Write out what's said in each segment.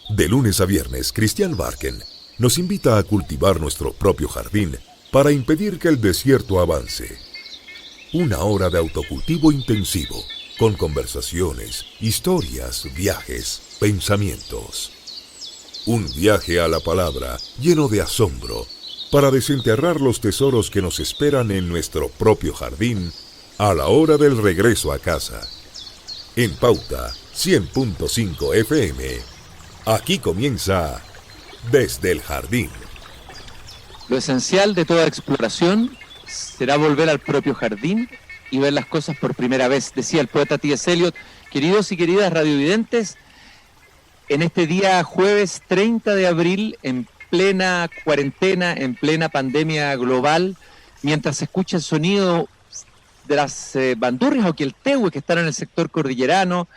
De lunes a viernes, Cristian Barken nos invita a cultivar nuestro propio jardín para impedir que el desierto avance. Una hora de autocultivo intensivo, con conversaciones, historias, viajes, pensamientos. Un viaje a la palabra lleno de asombro para desenterrar los tesoros que nos esperan en nuestro propio jardín a la hora del regreso a casa. En Pauta 100.5 FM, aquí comienza Desde el Jardín. Lo esencial de toda exploración será volver al propio jardín y ver las cosas por primera vez, decía el poeta T.S. Eliot. Queridos y queridas radiovidentes, en este día jueves 30 de abril, en plena cuarentena, en plena pandemia global, mientras se escucha el sonido de las bandurrias o quiltehue que están en el sector cordillerano,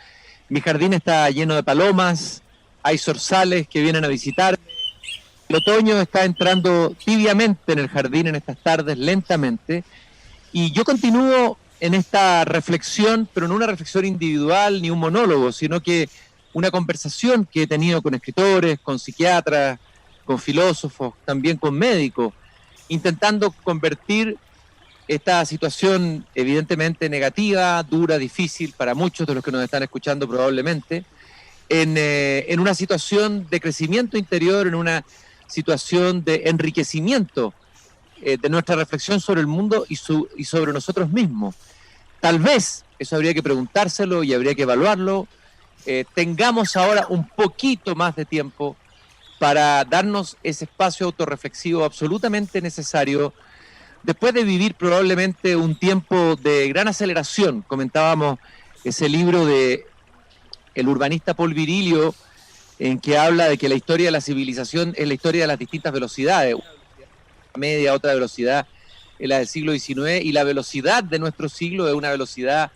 mi jardín está lleno de palomas, hay zorzales que vienen a visitar. El otoño está entrando tibiamente en el jardín en estas tardes, lentamente, y yo continúo en esta reflexión, pero no una reflexión individual ni un monólogo, sino que una conversación que he tenido con escritores, con psiquiatras, con filósofos, también con médicos, intentando convertir esta situación evidentemente negativa, dura, difícil para muchos de los que nos están escuchando probablemente, en una situación de crecimiento interior, en una situación de enriquecimiento de nuestra reflexión sobre el mundo y sobre nosotros mismos. Tal vez, eso habría que preguntárselo y habría que evaluarlo, tengamos ahora un poquito más de tiempo para darnos ese espacio autorreflexivo absolutamente necesario después de vivir probablemente un tiempo de gran aceleración. Comentábamos ese libro de el urbanista Paul Virilio, en que habla de que la historia de la civilización es la historia de las distintas velocidades, una media, otra velocidad es la del siglo XIX, y la velocidad de nuestro siglo es una velocidad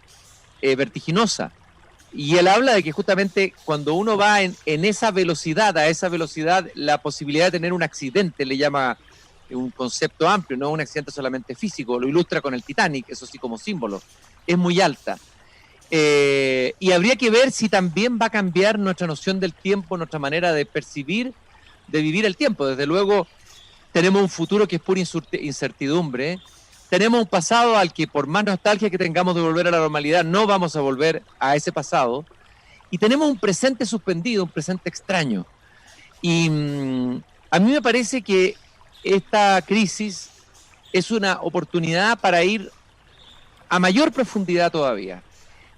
vertiginosa. Y él habla de que justamente cuando uno va en esa velocidad, a esa velocidad, la posibilidad de tener un accidente, le llama un concepto amplio, no un accidente solamente físico, lo ilustra con el Titanic, eso sí como símbolo, es muy alta. Y habría que ver si también va a cambiar nuestra noción del tiempo, nuestra manera de percibir, de vivir el tiempo. Desde luego, tenemos un futuro que es pura incertidumbre. Tenemos un pasado al que, por más nostalgia que tengamos de volver a la normalidad, no vamos a volver a ese pasado. Y tenemos un presente suspendido, un presente extraño. Y a mí me parece que esta crisis es una oportunidad para ir a mayor profundidad todavía.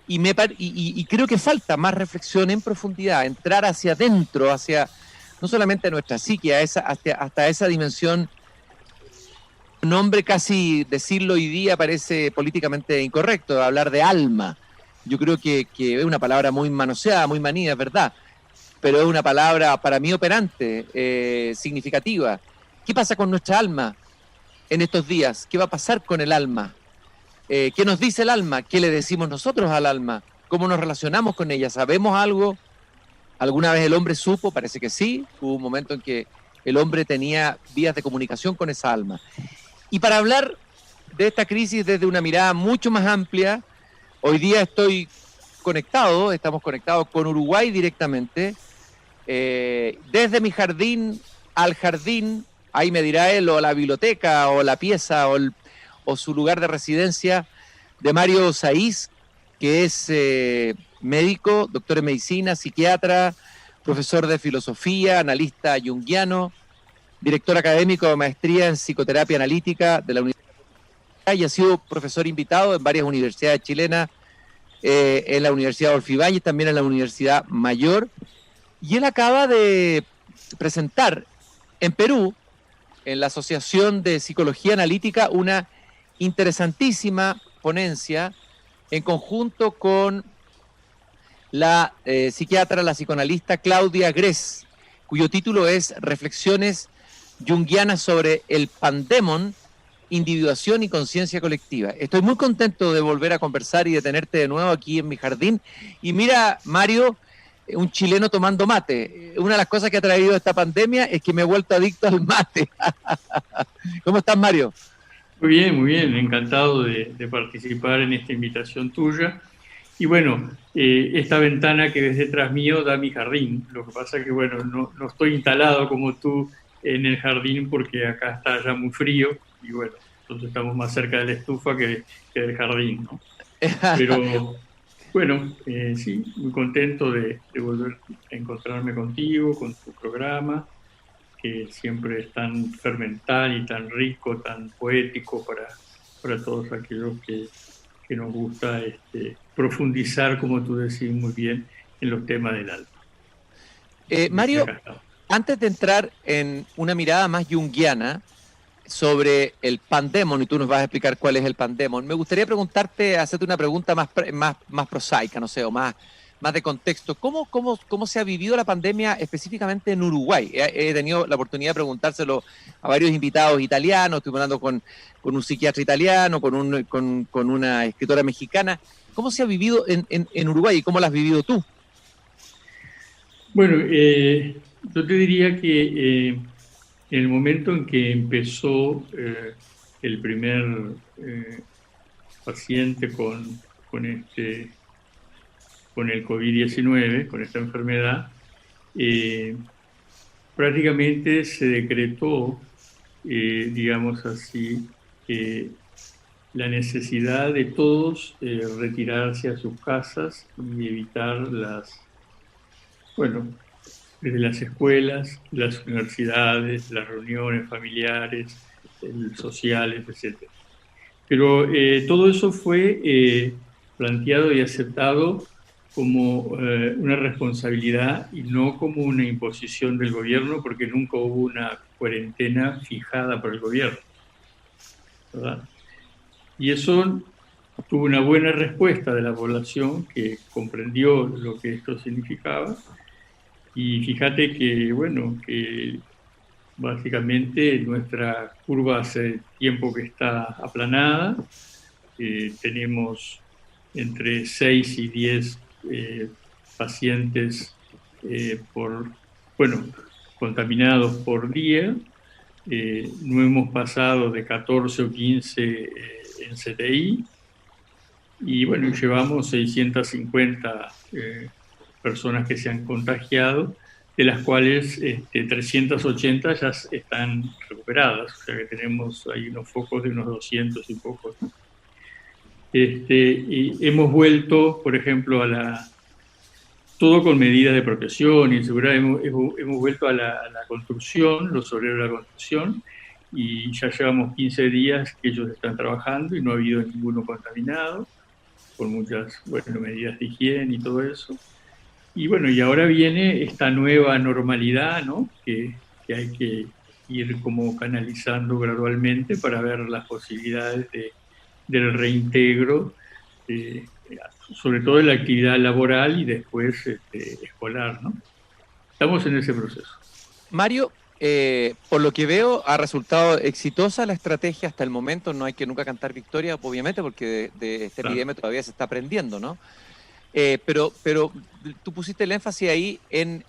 Y creo que falta más reflexión en profundidad, entrar hacia adentro, hacia no solamente nuestra psique, hasta esa dimensión. Un nombre casi decirlo hoy día parece políticamente incorrecto, hablar de alma. Yo creo que es una palabra muy manoseada, muy manida, es verdad, pero es una palabra para mí operante, significativa. ¿Qué pasa con nuestra alma en estos días? ¿Qué va a pasar con el alma? ¿Qué nos dice el alma? ¿Qué le decimos nosotros al alma? ¿Cómo nos relacionamos con ella? ¿Sabemos algo? ¿Alguna vez el hombre supo? Parece que sí. Hubo un momento en que el hombre tenía vías de comunicación con esa alma. Y para hablar de esta crisis desde una mirada mucho más amplia, hoy día estamos conectados con Uruguay directamente, desde mi jardín al jardín, ahí me dirá él, o la biblioteca, o la pieza, o su lugar de residencia, de Mario Saiz, que es médico, doctor en medicina, psiquiatra, profesor de filosofía, analista junguiano, director académico de maestría en psicoterapia analítica de la Universidad de Chile, y ha sido profesor invitado en varias universidades chilenas, en la Universidad Adolfo Ibáñez, también en la Universidad Mayor, y él acaba de presentar en Perú, en la Asociación de Psicología Analítica, una interesantísima ponencia en conjunto con la psiquiatra, la psicoanalista Claudia Gress, cuyo título es Reflexiones junguianas sobre el pandemon, individuación y conciencia colectiva. Estoy muy contento de volver a conversar y de tenerte de nuevo aquí en mi jardín. Y mira, Mario, un chileno tomando mate. Una de las cosas que ha traído esta pandemia es que me he vuelto adicto al mate. ¿Cómo estás, Mario? Muy bien, encantado de participar en esta invitación tuya. Y bueno, esta ventana que ves detrás mío da mi jardín. Lo que pasa es que, bueno, no estoy instalado como tú en el jardín porque acá está ya muy frío y bueno, entonces estamos más cerca de la estufa que del jardín, ¿no? Pero bueno, sí, muy contento de volver a encontrarme contigo, con tu programa, que siempre es tan fermental y tan rico, tan poético para todos aquellos que nos gusta profundizar, como tú decís muy bien, en los temas del alma. Así que Mario, acá estamos. antes de entrar en una mirada más junguiana sobre el pandemon, y tú nos vas a explicar cuál es el pandemon, me gustaría preguntarte, hacerte una pregunta más prosaica, no sé, o más de contexto. ¿Cómo se ha vivido la pandemia específicamente en Uruguay? He tenido la oportunidad de preguntárselo a varios invitados italianos, estoy hablando con un psiquiatra italiano, con una escritora mexicana. ¿Cómo se ha vivido en Uruguay y cómo la has vivido tú? Bueno, yo te diría que en el momento en que empezó el primer paciente con el COVID-19, con esta enfermedad, eh, prácticamente se decretó, digamos así, la necesidad de todos retirarse a sus casas y evitar bueno, desde las escuelas, las universidades, las reuniones familiares, sociales, etcétera. Pero todo eso fue planteado y aceptado como una responsabilidad y no como una imposición del gobierno, porque nunca hubo una cuarentena fijada por el gobierno, ¿verdad? Y eso tuvo una buena respuesta de la población que comprendió lo que esto significaba. Y fíjate que, bueno, que básicamente nuestra curva hace tiempo que está aplanada. Tenemos entre 6 y 10 pacientes bueno, contaminados por día. No hemos pasado de 14 o 15 en CTI. Y bueno, llevamos 650 personas que se han contagiado, de las cuales 380 ya están recuperadas, o sea que tenemos ahí unos focos de unos 200 y pocos, ¿no? Y hemos vuelto, por ejemplo, todo con medidas de protección y seguridad, hemos vuelto a la construcción, los obreros de la construcción, y ya llevamos 15 días que ellos están trabajando y no ha habido ninguno contaminado, con muchas, bueno, medidas de higiene y todo eso. Y bueno, y ahora viene esta nueva normalidad, ¿no? Que hay que ir como canalizando gradualmente para ver las posibilidades del reintegro, eh, sobre todo en la actividad laboral y después escolar, ¿no? Estamos en ese proceso. Mario, por lo que veo, ha resultado exitosa la estrategia hasta el momento. No hay que nunca cantar victoria, obviamente, porque de esta Claro. epidemia todavía se está aprendiendo, ¿no? Pero tú pusiste el énfasis ahí en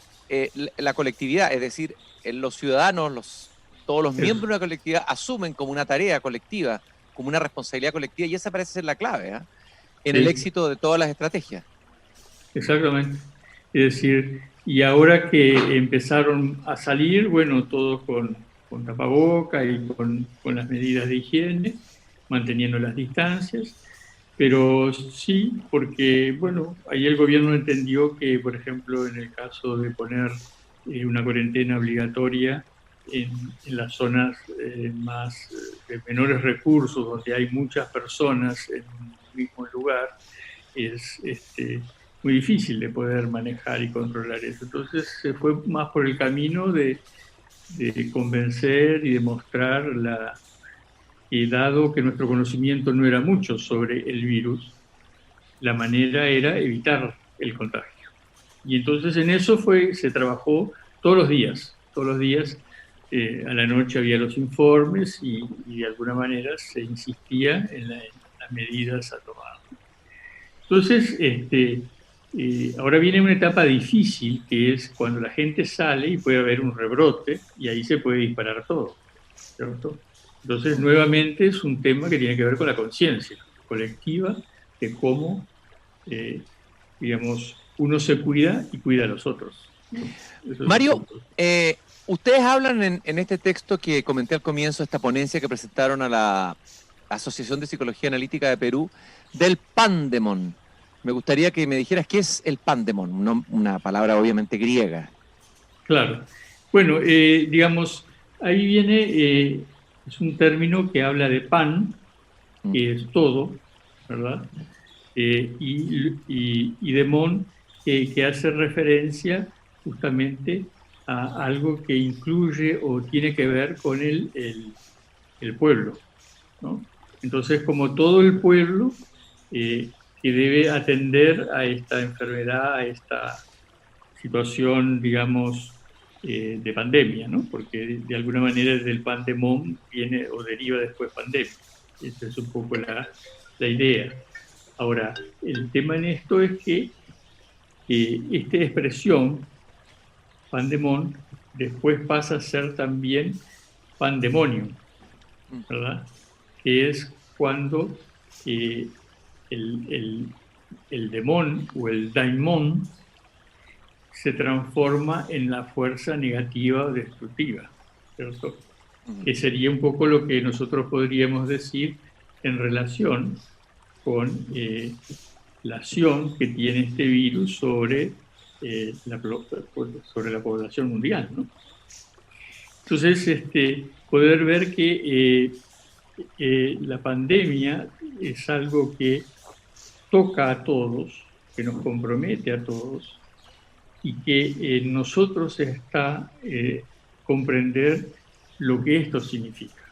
la colectividad, es decir, en los ciudadanos, todos los Eso, miembros de la colectividad asumen como una tarea colectiva, como una responsabilidad colectiva, y esa parece ser la clave, ¿eh? En el sí. éxito de todas las estrategias. Exactamente. Es decir, y ahora que empezaron a salir, bueno, todos con tapaboca y con las medidas de higiene, manteniendo las distancias, pero sí, porque, bueno, ahí el gobierno entendió que, por ejemplo, en el caso de poner una cuarentena obligatoria en las zonas más de menores recursos, donde hay muchas personas en un mismo lugar, es muy difícil de poder manejar y controlar eso. Entonces se fue más por el camino de convencer y demostrar que dado que nuestro conocimiento no era mucho sobre el virus, la manera era evitar el contagio. Y entonces en eso se trabajó todos los días a la noche había los informes y de alguna manera se insistía en las medidas a tomar. Entonces, ahora viene una etapa difícil que es cuando la gente sale y puede haber un rebrote y ahí se puede disparar todo, ¿cierto? Entonces, nuevamente es un tema que tiene que ver con la conciencia colectiva de cómo digamos, uno se cuida y cuida a los otros. Mario, ustedes hablan en este texto que comenté al comienzo, esta ponencia que presentaron a la Asociación de Psicología Analítica de Perú, del pandemón. Me gustaría que me dijeras qué es el pandemón, una palabra obviamente griega. Claro. Bueno, digamos, ahí viene, es un término que habla de pan, que es todo, ¿verdad? Y demón, que hace referencia justamente a algo que incluye o tiene que ver con el pueblo, ¿no? Entonces, como todo el pueblo que debe atender a esta enfermedad, a esta situación, digamos, de pandemia, ¿no? Porque de alguna manera del pandemón viene o deriva después pandemia. Esa es un poco la idea. Ahora, el tema en esto es que esta expresión, pandemón, después pasa a ser también pandemonium, ¿verdad? Que es cuando el demon o el daimon se transforma en la fuerza negativa o destructiva, ¿cierto? Que sería un poco lo que nosotros podríamos decir en relación con la acción que tiene este virus sobre la población mundial, ¿no? Entonces, poder ver que la pandemia es algo que toca a todos, que nos compromete a todos, y que en nosotros está comprender lo que esto significa,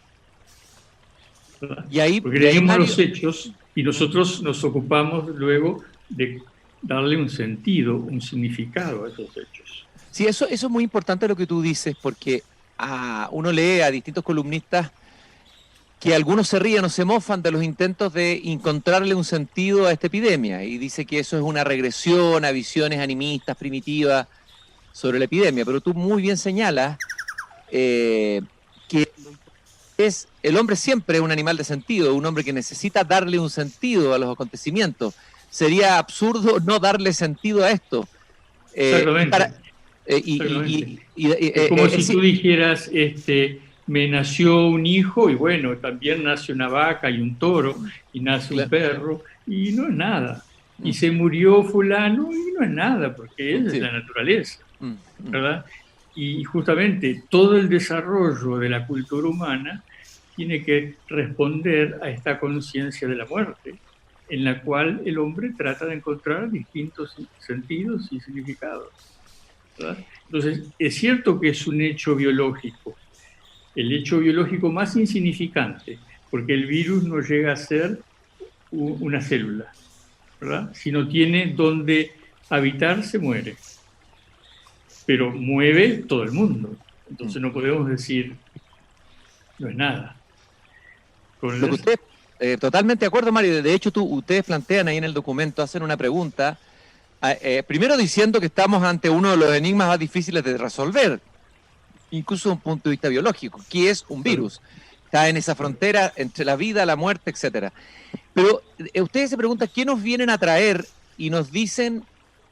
¿verdad? Porque leemos los hechos y nosotros nos ocupamos luego de darle un sentido, un significado a esos hechos. Sí, eso es muy importante lo que tú dices, porque uno lee a distintos columnistas que algunos se ríen o se mofan de los intentos de encontrarle un sentido a esta epidemia y dice que eso es una regresión a visiones animistas, primitivas sobre la epidemia. Pero tú muy bien señalas que el hombre siempre es un animal de sentido, un hombre que necesita darle un sentido a los acontecimientos. Sería absurdo no darle sentido a esto. Exactamente. Es como si tú dijeras, me nació un hijo y bueno, también nace una vaca y un toro y nace un perro y no es nada. Y se murió fulano y no es nada, porque es la naturaleza, ¿verdad? Y justamente todo el desarrollo de la cultura humana tiene que responder a esta conciencia de la muerte, en la cual el hombre trata de encontrar distintos sentidos y significados, ¿verdad? Entonces, es cierto que es un hecho biológico, el hecho biológico más insignificante, porque el virus no llega a ser una célula, ¿verdad? Si no tiene donde habitar, se muere. Pero mueve todo el mundo. Entonces no podemos decir, no es nada. Lo que usted, totalmente de acuerdo, Mario. De hecho, ustedes plantean ahí en el documento, hacen una pregunta, primero diciendo que estamos ante uno de los enigmas más difíciles de resolver, incluso desde un punto de vista biológico, que es un virus. Está en esa frontera entre la vida, la muerte, etc. Pero ustedes se preguntan, ¿qué nos vienen a traer? Y nos dicen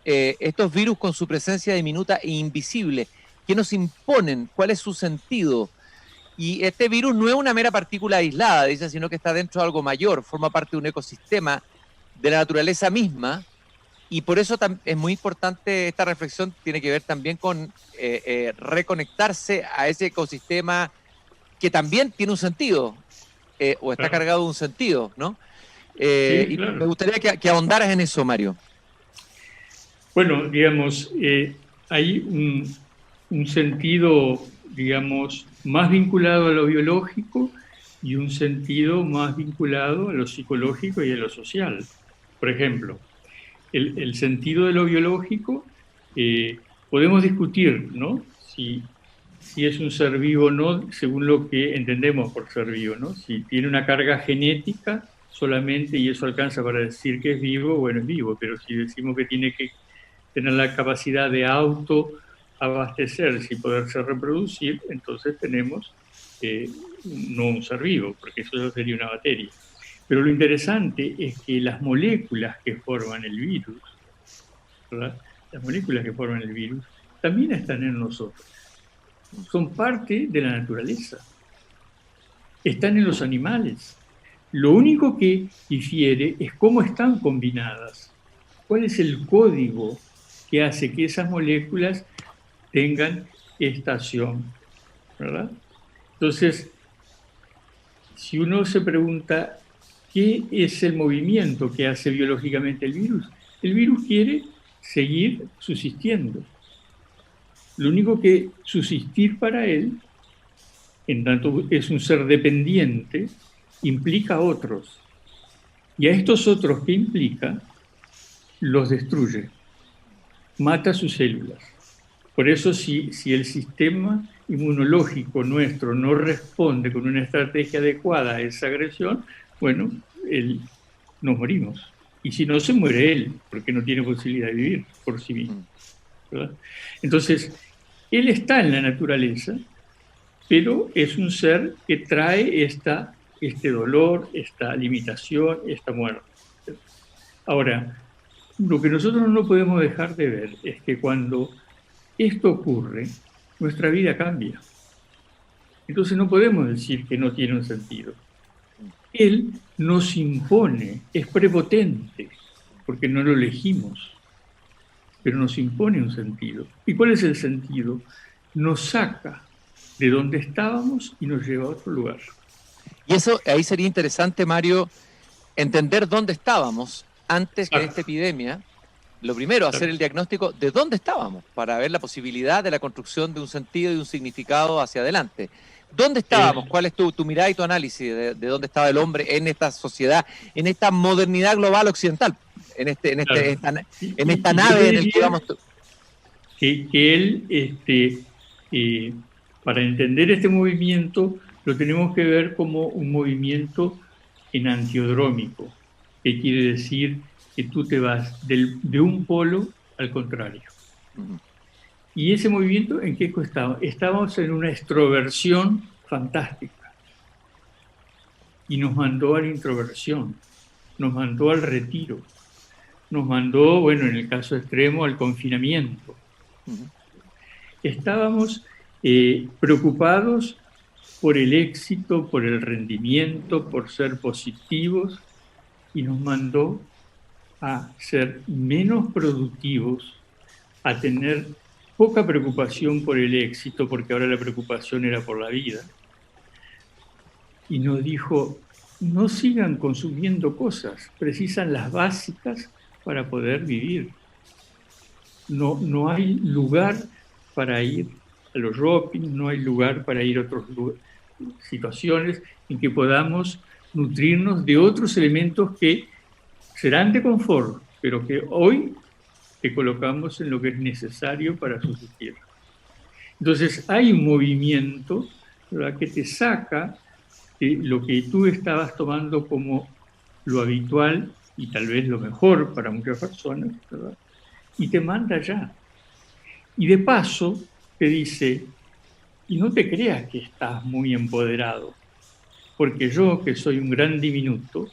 estos virus con su presencia diminuta e invisible, ¿qué nos imponen? ¿Cuál es su sentido? Y este virus no es una mera partícula aislada, dice, sino que está dentro de algo mayor, forma parte de un ecosistema de la naturaleza misma, y por eso es muy importante esta reflexión, tiene que ver también con reconectarse a ese ecosistema que también tiene un sentido, o está cargado de un sentido, ¿no? Sí, claro. Y me gustaría que ahondaras en eso, Mario. Bueno, digamos, hay un sentido, digamos, más vinculado a lo biológico y un sentido más vinculado a lo psicológico y a lo social. Por ejemplo, el sentido de lo biológico, podemos discutir, ¿no? Si es un ser vivo o no, según lo que entendemos por ser vivo, ¿no? Si tiene una carga genética solamente y eso alcanza para decir que es vivo, bueno, es vivo, pero si decimos que tiene que tener la capacidad de autoabastecerse y poderse reproducir, entonces tenemos no un ser vivo, porque eso sería una bacteria. Pero lo interesante es que las moléculas que forman el virus, ¿verdad? Las moléculas que forman el virus también están en nosotros. Son parte de la naturaleza. Están en los animales. Lo único que difiere es cómo están combinadas. ¿Cuál es el código que hace que esas moléculas tengan esta acción? ¿Verdad? Entonces, si uno se pregunta qué es el movimiento que hace biológicamente el virus quiere seguir subsistiendo. Lo único que subsistir para él, en tanto es un ser dependiente, implica a otros. Y a estos otros que implica, los destruye, mata sus células. Por eso si el sistema inmunológico nuestro no responde con una estrategia adecuada a esa agresión, bueno, nos morimos. Y si no, se muere él, porque no tiene posibilidad de vivir por sí mismo, ¿verdad? Entonces, él está en la naturaleza, pero es un ser que trae este dolor, esta limitación, esta muerte. Ahora, lo que nosotros no podemos dejar de ver es que cuando esto ocurre, nuestra vida cambia. Entonces no podemos decir que no tiene un sentido. Él nos impone, es prepotente, porque no lo elegimos, pero nos impone un sentido. ¿Y cuál es el sentido? Nos saca de donde estábamos y nos lleva a otro lugar. Y eso, ahí sería interesante, Mario, entender dónde estábamos antes de esta epidemia. Lo primero, hacer el diagnóstico de dónde estábamos, para ver la posibilidad de la construcción de un sentido y un significado hacia adelante. ¿Dónde estábamos? ¿Cuál es tu mirada y tu análisis de dónde estaba el hombre en esta sociedad, en esta modernidad global occidental, en esta nave en la que vamos? Que él, para entender este movimiento, lo tenemos que ver como un movimiento enantiodrómico, que quiere decir que tú te vas de un polo al contrario. ¿Y ese movimiento en qué estaba? Estábamos en una extroversión fantástica. Y nos mandó a la introversión, nos mandó al retiro, nos mandó, bueno, en el caso extremo, al confinamiento. Estábamos preocupados por el éxito, por el rendimiento, por ser positivos, y nos mandó a ser menos productivos, a tener poca preocupación por el éxito, porque ahora la preocupación era por la vida. Y nos dijo, no sigan consumiendo cosas, precisan las básicas para poder vivir. No hay lugar para ir a los shopping, no hay lugar para ir a otras situaciones en que podamos nutrirnos de otros elementos que serán de confort, pero que hoy te colocamos en lo que es necesario para subsistir. Entonces hay un movimiento, ¿verdad?, que te saca de lo que tú estabas tomando como lo habitual y tal vez lo mejor para muchas personas, ¿verdad?, y te manda allá. Y de paso te dice, y no te creas que estás muy empoderado, porque yo, que soy un gran diminuto,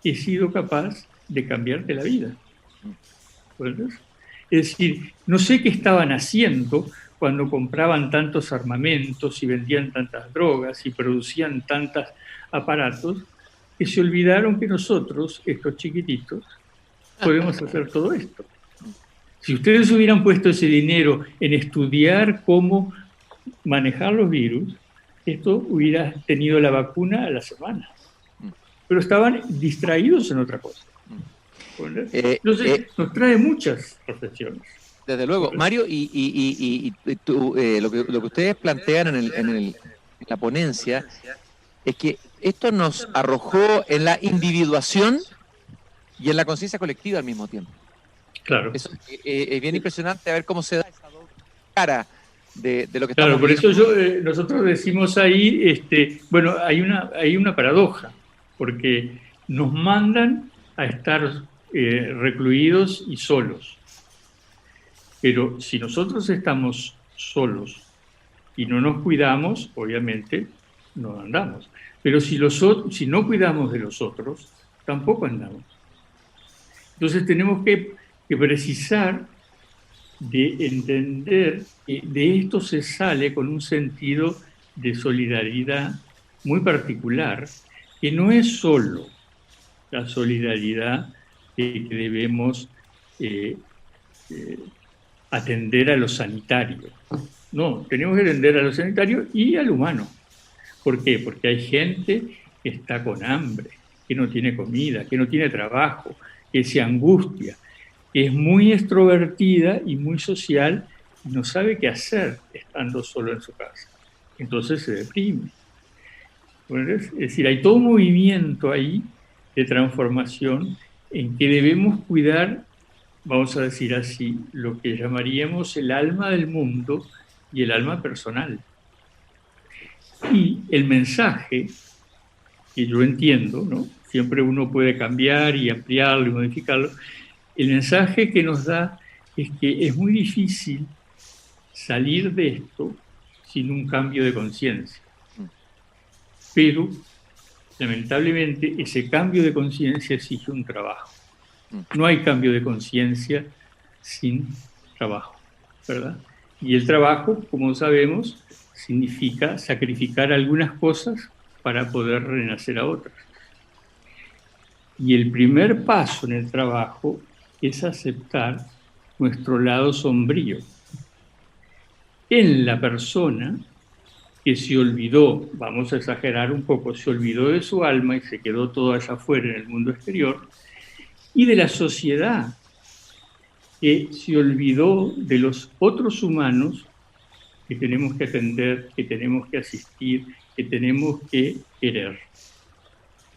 he sido capaz de cambiarte la vida. ¿Verdad? Es decir, no sé qué estaban haciendo cuando compraban tantos armamentos y vendían tantas drogas y producían tantos aparatos, que se olvidaron que nosotros, estos chiquititos, podemos hacer todo esto. Si ustedes hubieran puesto ese dinero en estudiar cómo manejar los virus, esto hubiera tenido la vacuna a la semana. Pero estaban distraídos en otra cosa. Entonces, nos trae muchas reflexiones. Desde luego, Mario, y tú, lo que ustedes plantean en la ponencia es que esto nos arrojó en la individuación y en la conciencia colectiva al mismo tiempo. Claro. Eso es bien impresionante a ver cómo se da esa doble cara de lo que estamos viendo. Por eso nosotros decimos ahí, bueno, hay una paradoja, porque nos mandan a estar recluidos y solos. Pero si nosotros estamos solos y no nos cuidamos, obviamente no andamos. Pero si no cuidamos de los otros, tampoco andamos. Entonces tenemos que precisar de entender que de esto se sale con un sentido de solidaridad muy particular, que no es solo la solidaridad que debemos atender a lo sanitario. No, tenemos que atender a lo sanitario y al humano. ¿Por qué? Porque hay gente que está con hambre, que no tiene comida, que no tiene trabajo, que se angustia, que es muy extrovertida y muy social y no sabe qué hacer estando solo en su casa. Entonces se deprime. Bueno, es decir, hay todo un movimiento ahí de transformación en que debemos cuidar, vamos a decir así, lo que llamaríamos el alma del mundo y el alma personal. Y el mensaje, que yo entiendo, ¿no? Siempre uno puede cambiar y ampliarlo y modificarlo, el mensaje que nos da es que es muy difícil salir de esto sin un cambio de conciencia. Pero, lamentablemente, ese cambio de conciencia exige un trabajo. No hay cambio de conciencia sin trabajo, ¿verdad? Y el trabajo, como sabemos, significa sacrificar algunas cosas para poder renacer a otras. Y el primer paso en el trabajo es aceptar nuestro lado sombrío. En la persona que se olvidó, vamos a exagerar un poco, se olvidó de su alma y se quedó todo allá afuera en el mundo exterior, y de la sociedad que se olvidó de los otros humanos que tenemos que atender, que tenemos que asistir, que tenemos que querer.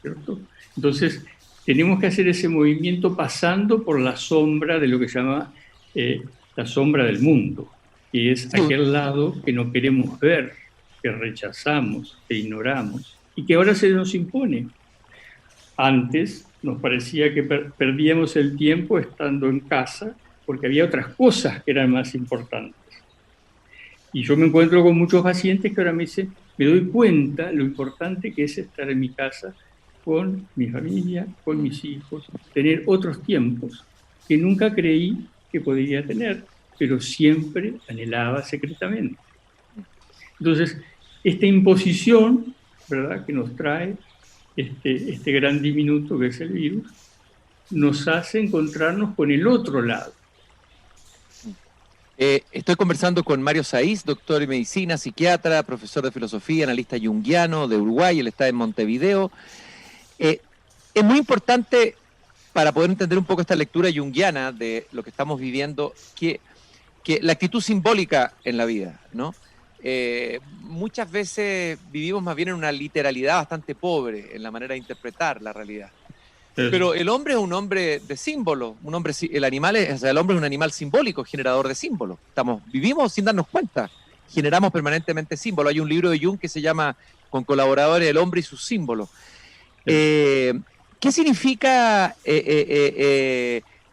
¿Cierto? Entonces, tenemos que hacer ese movimiento pasando por la sombra de lo que se llama la sombra del mundo, que es aquel lado que no queremos ver, que rechazamos, que ignoramos, y que ahora se nos impone. Antes nos parecía que perdíamos el tiempo estando en casa porque había otras cosas que eran más importantes. Y yo me encuentro con muchos pacientes que ahora me dicen, me doy cuenta lo importante que es estar en mi casa con mi familia, con mis hijos, tener otros tiempos que nunca creí que podría tener, pero siempre anhelaba secretamente. Entonces, esta imposición, ¿verdad?, que nos trae este gran diminuto que es el virus, nos hace encontrarnos con el otro lado. Estoy conversando con Mario Saiz, doctor en medicina, psiquiatra, profesor de filosofía, analista junguiano de Uruguay, él está en Montevideo. Es muy importante para poder entender un poco esta lectura junguiana de lo que estamos viviendo, que la actitud simbólica en la vida, ¿no? Muchas veces vivimos más bien en una literalidad bastante pobre en la manera de interpretar la realidad. Pero el hombre es un hombre de símbolos, el hombre es un animal simbólico, generador de símbolos. Vivimos sin darnos cuenta, generamos permanentemente símbolos. Hay un libro de Jung que se llama, con colaboradores, El hombre y sus símbolos. ¿Qué significa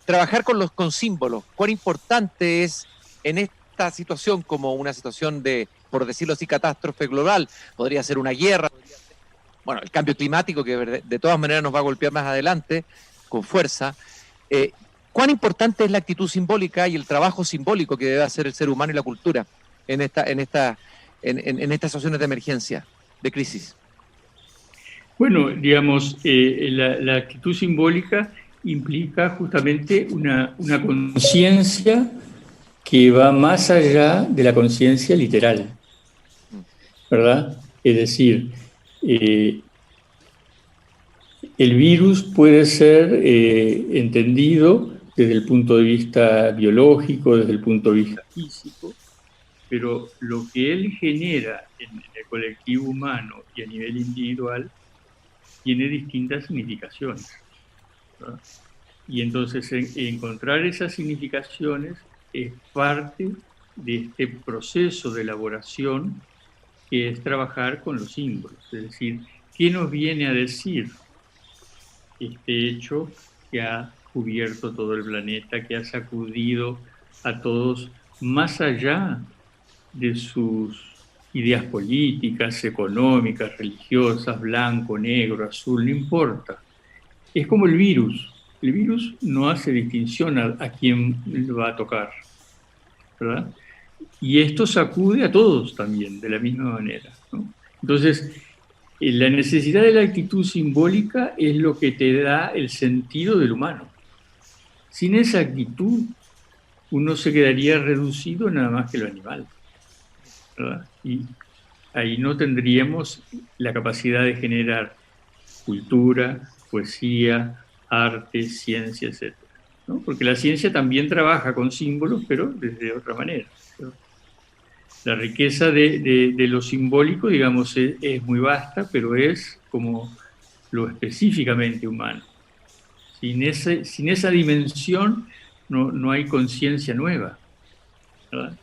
trabajar con símbolos? ¿Cuán importante es en esta situación como una situación de, por decirlo así, catástrofe global? Podría ser una guerra, bueno, el cambio climático que de todas maneras nos va a golpear más adelante con fuerza. ¿Cuán importante es la actitud simbólica y el trabajo simbólico que debe hacer el ser humano y la cultura en estas situaciones de emergencia, de crisis? Bueno, digamos, la actitud simbólica implica justamente una conciencia que va más allá de la conciencia literal, ¿verdad? Es decir, el virus puede ser entendido desde el punto de vista biológico, desde el punto de vista físico, pero lo que él genera en el colectivo humano y a nivel individual tiene distintas significaciones, ¿verdad? Y entonces encontrar esas significaciones es parte de este proceso de elaboración que es trabajar con los símbolos, es decir, ¿qué nos viene a decir este hecho que ha cubierto todo el planeta, que ha sacudido a todos más allá de sus ideas políticas, económicas, religiosas, blanco, negro, azul, no importa. Es como el virus. El virus no hace distinción a quién lo va a tocar, ¿verdad? Y esto sacude a todos también, de la misma manera, ¿no? Entonces, la necesidad de la actitud simbólica es lo que te da el sentido del humano. Sin esa actitud, uno se quedaría reducido nada más que lo animal, ¿verdad? Y ahí no tendríamos la capacidad de generar cultura, poesía, arte, ciencia, etc., ¿no? Porque la ciencia también trabaja con símbolos, pero desde otra manera, ¿no? La riqueza de lo simbólico, digamos, es muy vasta, pero es como lo específicamente humano. Sin esa dimensión no hay conciencia nueva, ¿verdad?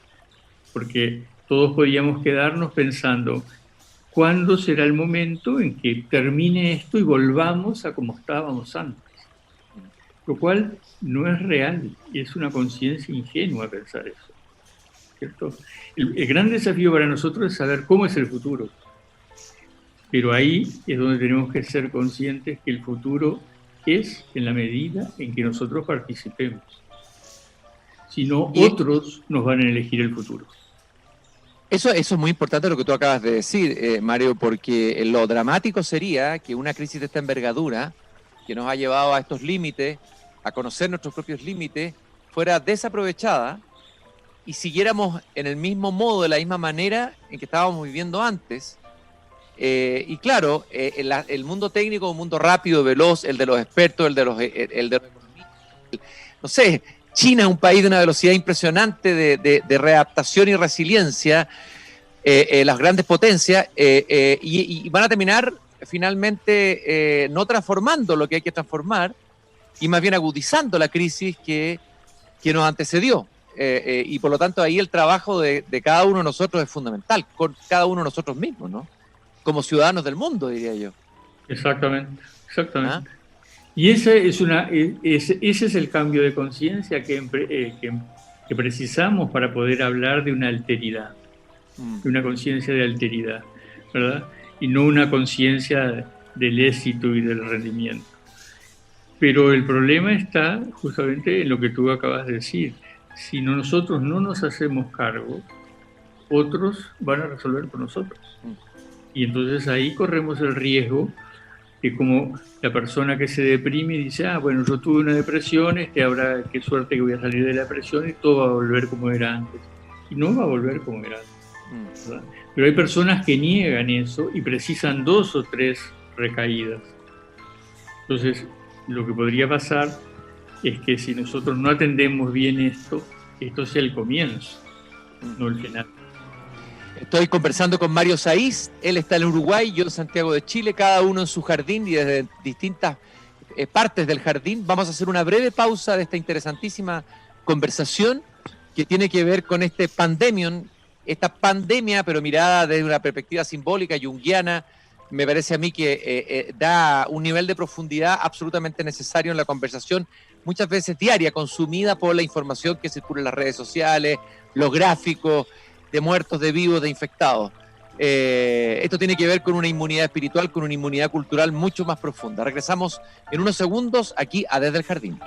Porque todos podríamos quedarnos pensando, ¿cuándo será el momento en que termine esto y volvamos a como estábamos antes? Lo cual no es real, y es una conciencia ingenua pensar eso, ¿cierto? El gran desafío para nosotros es saber cómo es el futuro, pero ahí es donde tenemos que ser conscientes que el futuro es en la medida en que nosotros participemos. Si no, otros nos van a elegir el futuro. Eso es muy importante lo que tú acabas de decir, Mario, porque lo dramático sería que una crisis de esta envergadura, que nos ha llevado a estos límites, a conocer nuestros propios límites, fuera desaprovechada y siguiéramos en el mismo modo, de la misma manera en que estábamos viviendo antes. Y claro, el mundo técnico, un mundo rápido, veloz, el de los expertos, el de los economistas, no sé, China es un país de una velocidad impresionante de readaptación y resiliencia, las grandes potencias, y van a terminar finalmente no transformando lo que hay que transformar, y más bien agudizando la crisis que nos antecedió. Y por lo tanto ahí el trabajo de cada uno de nosotros es fundamental, con cada uno de nosotros mismos, ¿no? Como ciudadanos del mundo, diría yo. Exactamente. ¿Ah? Y ese es el cambio de conciencia que precisamos para poder hablar de una alteridad, de una conciencia de alteridad, ¿verdad? Y no una conciencia del éxito y del rendimiento. Pero el problema está justamente en lo que tú acabas de decir. Si nosotros no nos hacemos cargo, otros van a resolver por nosotros. Y entonces ahí corremos el riesgo que, como la persona que se deprime y dice, bueno, yo tuve una depresión, qué suerte que voy a salir de la depresión y todo va a volver como era antes. Y no va a volver como era antes, ¿verdad? Pero hay personas que niegan eso y precisan 2 o 3 recaídas. Entonces, lo que podría pasar es que si nosotros no atendemos bien esto sea el comienzo, no el final. Estoy conversando con Mario Saiz, él está en Uruguay, yo en Santiago de Chile, cada uno en su jardín y desde distintas partes del jardín. Vamos a hacer una breve pausa de esta interesantísima conversación que tiene que ver con esta pandemia, pero mirada desde una perspectiva simbólica, junguiana. Me parece a mí que da un nivel de profundidad absolutamente necesario en la conversación, muchas veces diaria, consumida por la información que circula en las redes sociales, los gráficos de muertos, de vivos, de infectados. Esto tiene que ver con una inmunidad espiritual, con una inmunidad cultural mucho más profunda. Regresamos en unos segundos aquí a Desde el Jardín.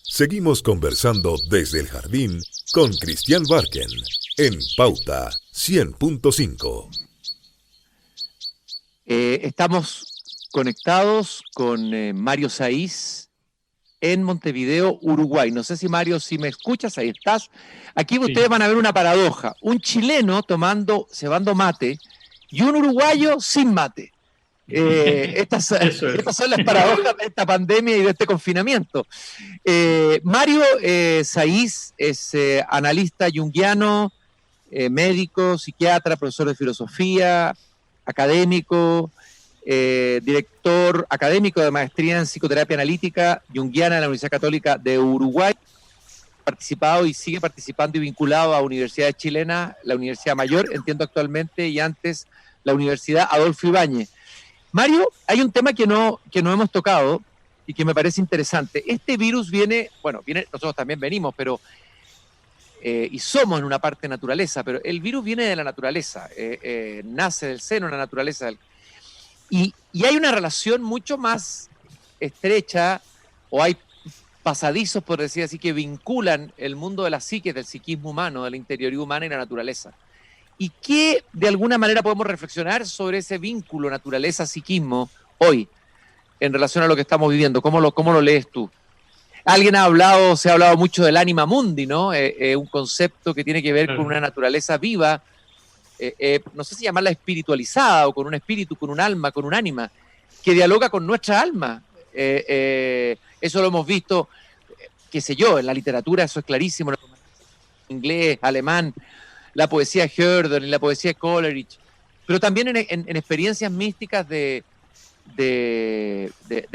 Seguimos conversando desde el jardín con Cristian Barken en Pauta 100.5. Estamos conectados con Mario Saiz en Montevideo, Uruguay. No sé si, Mario, si me escuchas, ahí estás. Aquí ustedes van a ver una paradoja. Un chileno cebando mate y un uruguayo sin mate. Estas son las paradojas de esta pandemia y de este confinamiento. Mario Saiz es analista junguiano, médico, psiquiatra, profesor de filosofía, académico, director académico de maestría en psicoterapia analítica junguiana en la Universidad Católica de Uruguay. Ha participado y sigue participando y vinculado a universidades chilenas, la Universidad Mayor, entiendo actualmente, y antes la Universidad Adolfo Ibáñez. Mario, hay un tema que no hemos tocado y que me parece interesante. Este virus viene, nosotros también venimos, pero y somos en una parte naturaleza, pero el virus viene de la naturaleza, nace del seno de la naturaleza. Y hay una relación mucho más estrecha, o hay pasadizos, por decir así, que vinculan el mundo de la psique, del psiquismo humano, de la interioridad humana y la naturaleza. Y que de alguna manera podemos reflexionar sobre ese vínculo naturaleza-psiquismo hoy, en relación a lo que estamos viviendo. ¿Cómo lo lees tú? Se ha hablado mucho del anima mundi, ¿no? Un concepto que tiene que ver con una naturaleza viva, no sé si llamarla espiritualizada, o con un espíritu, con un alma, con un ánima, que dialoga con nuestra alma. Eso lo hemos visto, qué sé yo, en la literatura, eso es clarísimo, en inglés, alemán, la poesía de Herder y la poesía de Coleridge, pero también en experiencias místicas de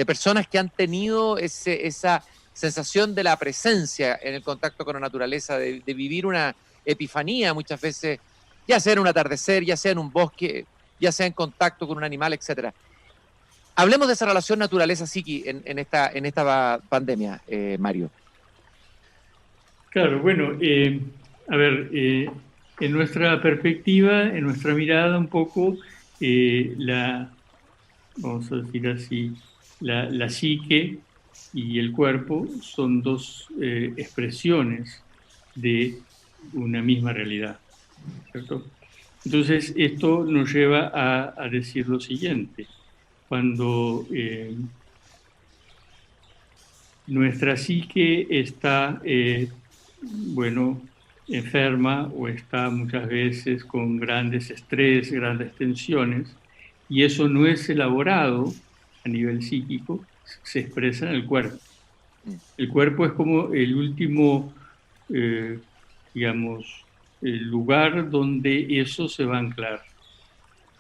personas que han tenido esa sensación de la presencia en el contacto con la naturaleza, de vivir una epifanía muchas veces, ya sea en un atardecer, ya sea en un bosque, ya sea en contacto con un animal, etc. Hablemos de esa relación naturaleza-psiqui en esta pandemia, Mario. Claro, bueno, a ver, en nuestra perspectiva, en nuestra mirada un poco, vamos a decir así, la psique y el cuerpo son dos expresiones de una misma realidad, ¿cierto? Entonces, esto nos lleva a decir lo siguiente: cuando nuestra psique está, enferma, o está muchas veces con grandes estrés, grandes tensiones, y eso no es elaborado a nivel psíquico, se expresa en el cuerpo. El cuerpo es como el último, el lugar donde eso se va a anclar.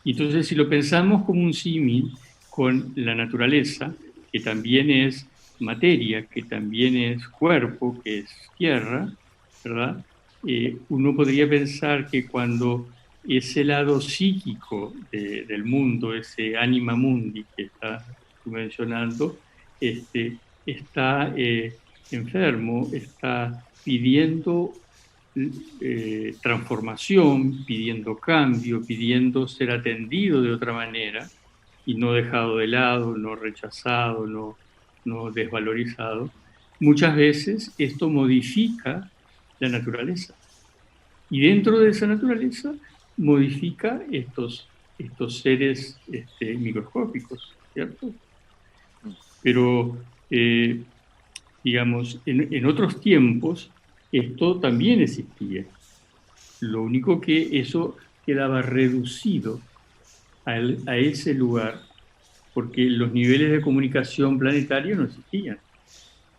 Entonces, si lo pensamos como un símil con la naturaleza, que también es materia, que también es cuerpo, que es tierra, ¿verdad? Uno podría pensar que cuando ese lado psíquico del mundo, ese anima mundi que estás mencionando, está enfermo, está pidiendo transformación, pidiendo cambio, pidiendo ser atendido de otra manera, y no dejado de lado, no rechazado, no desvalorizado. Muchas veces esto modifica la naturaleza, y dentro de esa naturaleza modifica estos seres microscópicos, ¿cierto? Pero, en otros tiempos esto también existía. Lo único que eso quedaba reducido a ese lugar, porque los niveles de comunicación planetaria no existían.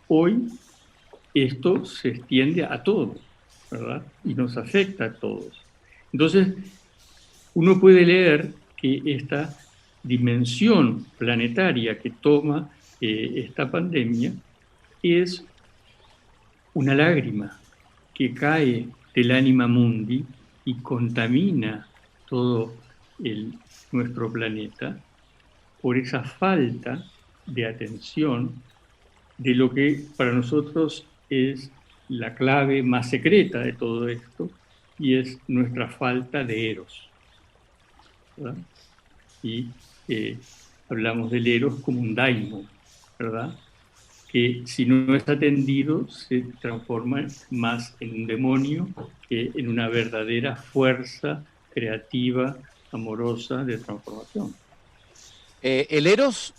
Hoy esto se extiende a todos, ¿verdad? Y nos afecta a todos. Entonces, uno puede leer que esta dimensión planetaria que toma esta pandemia es una lágrima que cae del anima mundi y contamina todo nuestro planeta por esa falta de atención de lo que para nosotros es la clave más secreta de todo esto, y es nuestra falta de eros, ¿verdad? Y hablamos del eros como un daimon, ¿verdad? Que si no es atendido se transforma más en un demonio que en una verdadera fuerza creativa, amorosa, de transformación. El eros,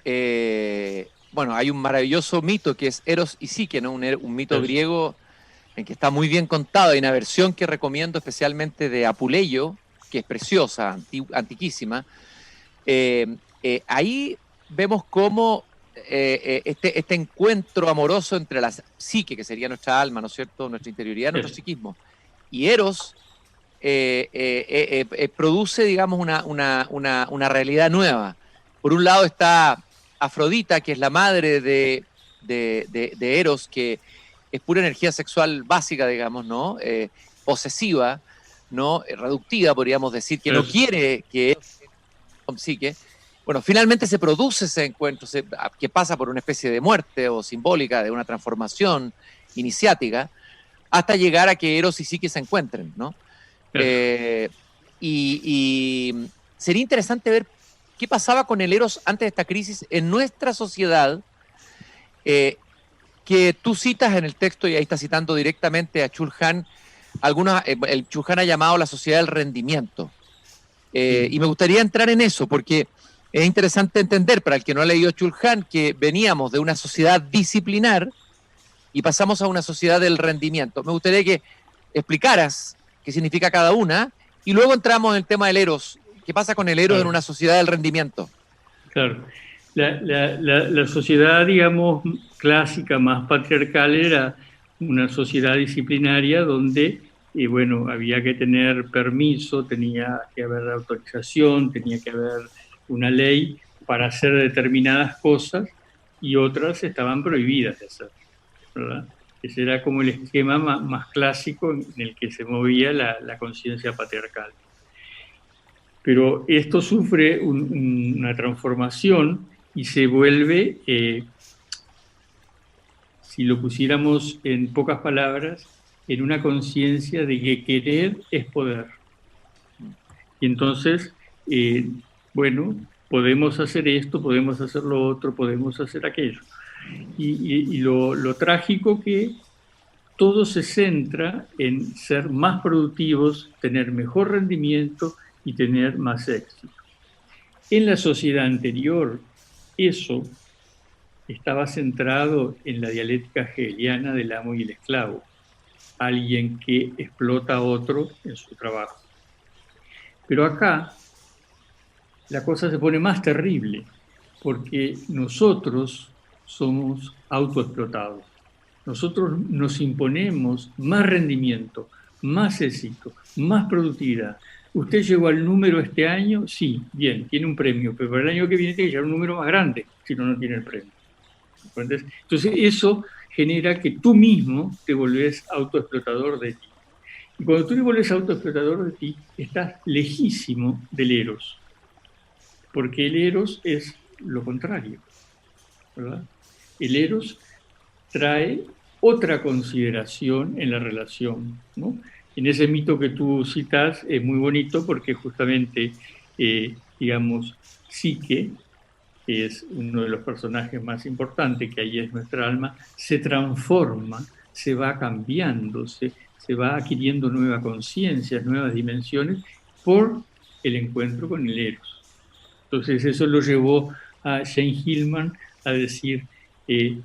hay un maravilloso mito que es Eros y Psique, ¿no? Un mito griego en que está muy bien contado. Hay una versión que recomiendo especialmente de Apuleyo, que es preciosa, antiquísima. Ahí vemos cómo este encuentro amoroso entre la psique, que sería nuestra alma, ¿no es cierto?, nuestra interioridad, nuestro psiquismo, y Eros produce, digamos, una realidad nueva. Por un lado está Afrodita, que es la madre de Eros, que es pura energía sexual básica, digamos, ¿no? Posesiva, ¿no? Reductiva, podríamos decir, que no quiere que Eros sea psique. Bueno, finalmente se produce ese encuentro, que pasa por una especie de muerte o simbólica, de una transformación iniciática, hasta llegar a que Eros y Psique se encuentren, ¿no? Y sería interesante ver qué pasaba con el Eros antes de esta crisis en nuestra sociedad, que tú citas en el texto, y ahí está citando directamente a Chul Han, el Chul Han ha llamado la sociedad del rendimiento. Y me gustaría entrar en eso, porque es interesante entender, para el que no ha leído Chul Han, que veníamos de una sociedad disciplinar y pasamos a una sociedad del rendimiento. Me gustaría que explicaras qué significa cada una, y luego entramos en el tema del Eros. ¿Qué pasa con el Eros en una sociedad del rendimiento? Claro. La sociedad, digamos, clásica, más patriarcal, era una sociedad disciplinaria donde, bueno, había que tener permiso, tenía que haber autorización, tenía que haber una ley para hacer determinadas cosas, y otras estaban prohibidas de hacer, ¿verdad? Ese era como el esquema más clásico en el que se movía la conciencia patriarcal. Pero esto sufre una transformación y se vuelve, si lo pusiéramos en pocas palabras, en una conciencia de que querer es poder. Y entonces, bueno, podemos hacer esto, podemos hacer lo otro, podemos hacer aquello. Y lo trágico que todo se centra en ser más productivos, tener mejor rendimiento y tener más éxito. En la sociedad anterior, eso estaba centrado en la dialéctica hegeliana del amo y el esclavo, alguien que explota a otro en su trabajo. Pero acá la cosa se pone más terrible, porque nosotros somos autoexplotados. Nosotros nos imponemos más rendimiento, más éxito, más productividad. ¿Usted llegó al número este año? Sí, bien, tiene un premio, pero para el año que viene tiene que llegar un número más grande, si no, no tiene el premio. Entonces eso genera que tú mismo te volvés autoexplotador de ti. Y cuando tú te volvés autoexplotador de ti, estás lejísimo del Eros, porque el Eros es lo contrario, ¿verdad? El Eros trae otra consideración en la relación, ¿no? En ese mito que tú citas es muy bonito porque justamente, digamos, Psique, que es uno de los personajes más importantes que ahí es nuestra alma, se transforma, se va cambiando, se va adquiriendo nueva conciencia, nuevas dimensiones por el encuentro con el Eros. Entonces eso lo llevó a Jane Hillman a decir, el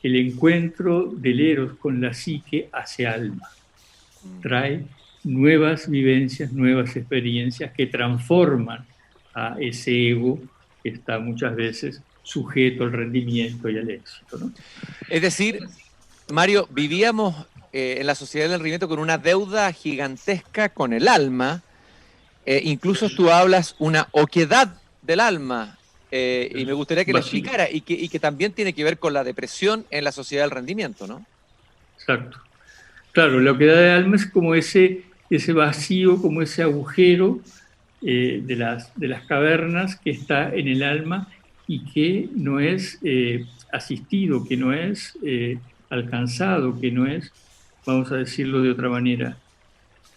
encuentro del Eros con la psique hace alma, trae nuevas vivencias, nuevas experiencias que transforman a ese ego que está muchas veces sujeto al rendimiento y al éxito, ¿no? Es decir, Mario, vivíamos en la sociedad del rendimiento con una deuda gigantesca con el alma, incluso tú hablas una oquedad del alma, y me gustaría que lo explicara, y que también tiene que ver con la depresión en la sociedad del rendimiento, ¿no? Exacto. Claro, la oquedad del alma es como ese vacío, como ese agujero de las cavernas que está en el alma y que no es asistido, que no es alcanzado, que no es, vamos a decirlo de otra manera,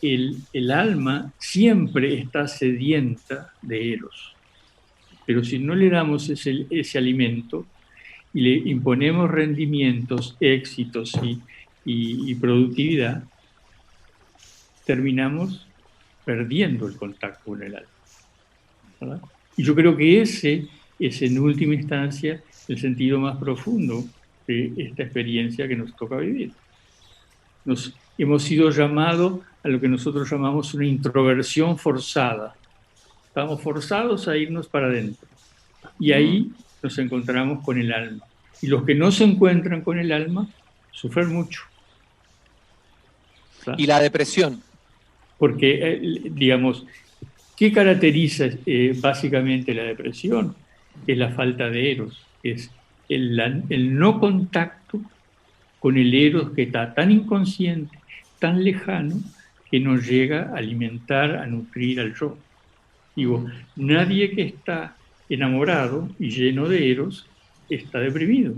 el alma siempre está sedienta de Eros. Pero si no le damos ese alimento y le imponemos rendimientos, éxitos y productividad, terminamos perdiendo el contacto con el alma, ¿verdad? Y yo creo que ese es en última instancia el sentido más profundo de esta experiencia que nos toca vivir. Hemos sido llamados a lo que nosotros llamamos una introversión forzada. Estamos forzados a irnos para adentro. Y ahí nos encontramos con el alma. Y los que no se encuentran con el alma sufren mucho. ¿Y la depresión? Porque, digamos, ¿qué caracteriza básicamente la depresión? Es la falta de Eros. Es el no contacto con el Eros que está tan inconsciente, tan lejano, que nos llega a alimentar, a nutrir al yo. Digo, nadie que está enamorado y lleno de eros está deprimido.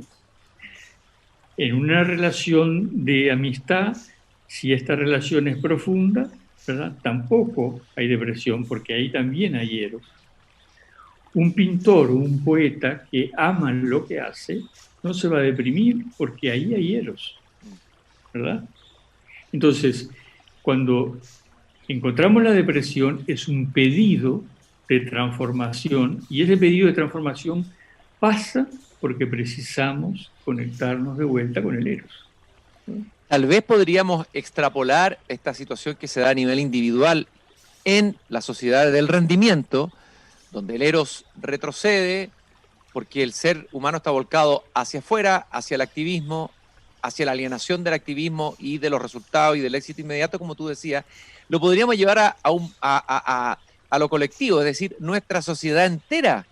En una relación de amistad, si esta relación es profunda, ¿verdad?, tampoco hay depresión, porque ahí también hay eros. Un pintor o un poeta que ama lo que hace no se va a deprimir porque ahí hay eros, ¿verdad? Entonces, cuando encontramos la depresión es un pedido de transformación, y ese pedido de transformación pasa porque precisamos conectarnos de vuelta con el eros. Tal vez podríamos extrapolar esta situación que se da a nivel individual en la sociedad del rendimiento, donde el eros retrocede porque el ser humano está volcado hacia afuera, hacia el activismo, hacia la alienación del activismo y de los resultados y del éxito inmediato, como tú decías. Lo podríamos llevar a lo colectivo, es decir, nuestra sociedad entera.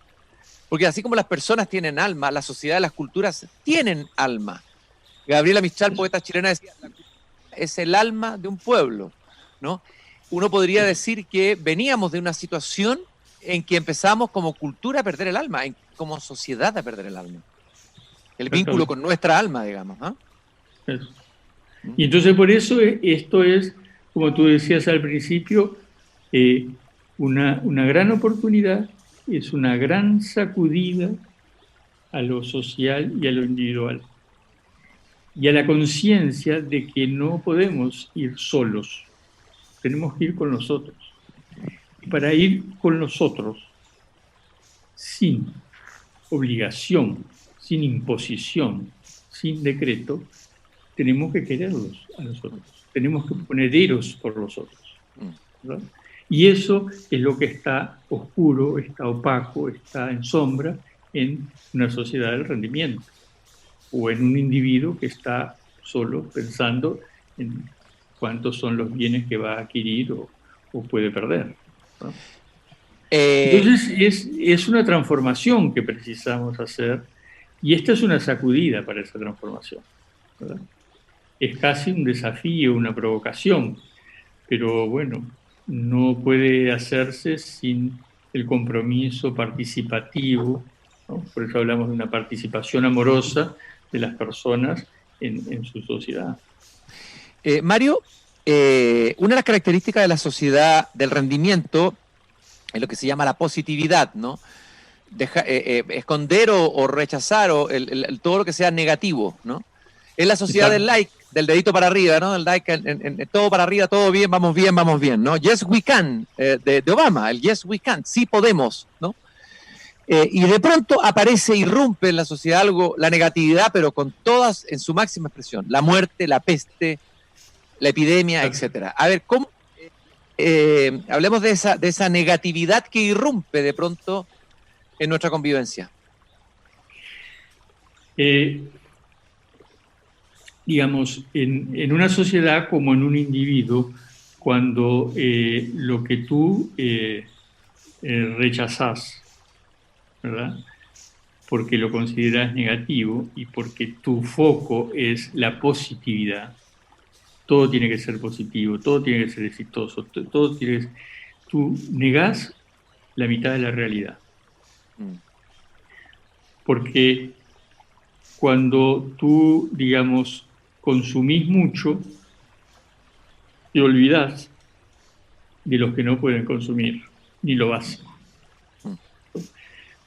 Porque así como las personas tienen alma, la sociedad, las culturas tienen alma. Gabriela Mistral, poeta chilena, decía, la cultura es el alma de un pueblo, ¿no? Uno podría decir que veníamos de una situación en que empezamos como cultura a perder el alma, como sociedad a perder el alma. El vínculo con nuestra alma, digamos, ¿no? Eso. Y entonces por eso esto es, como tú decías al principio, una gran oportunidad, es una gran sacudida a lo social y a lo individual. Y a la conciencia de que no podemos ir solos, tenemos que ir con los otros. Y para ir con los otros, sin obligación, sin imposición, sin decreto, tenemos que quererlos a los otros, tenemos que poner eros por los otros, ¿verdad? Y eso es lo que está oscuro, está opaco, está en sombra en una sociedad del rendimiento, o en un individuo que está solo pensando en cuántos son los bienes que va a adquirir o puede perder, ¿no? Entonces es una transformación que precisamos hacer, y esta es una sacudida para esa transformación, ¿verdad? Es casi un desafío, una provocación, pero bueno, no puede hacerse sin el compromiso participativo, ¿no? Por eso hablamos de una participación amorosa de las personas en su sociedad. Mario, una de las características de la sociedad del rendimiento es lo que se llama la positividad, ¿no? Esconder o rechazar todo lo que sea negativo, ¿no? Es la sociedad del like, del dedito para arriba, ¿no? El like, todo para arriba, todo bien, vamos bien, ¿no? Yes we can, de Obama, el yes we can, sí podemos, ¿no? Y de pronto aparece, irrumpe en la sociedad algo, la negatividad, pero con todas en su máxima expresión, la muerte, la peste, la epidemia, etcétera. A ver, ¿cómo? Hablemos de esa negatividad que irrumpe de pronto en nuestra convivencia. Digamos, en una sociedad como en un individuo, cuando lo que tú rechazás, ¿verdad?, porque lo consideras negativo y porque tu foco es la positividad, todo tiene que ser positivo, todo tiene que ser exitoso, tú negás la mitad de la realidad. Porque cuando tú, digamos, consumís mucho, te olvidás de los que no pueden consumir, ni lo básico.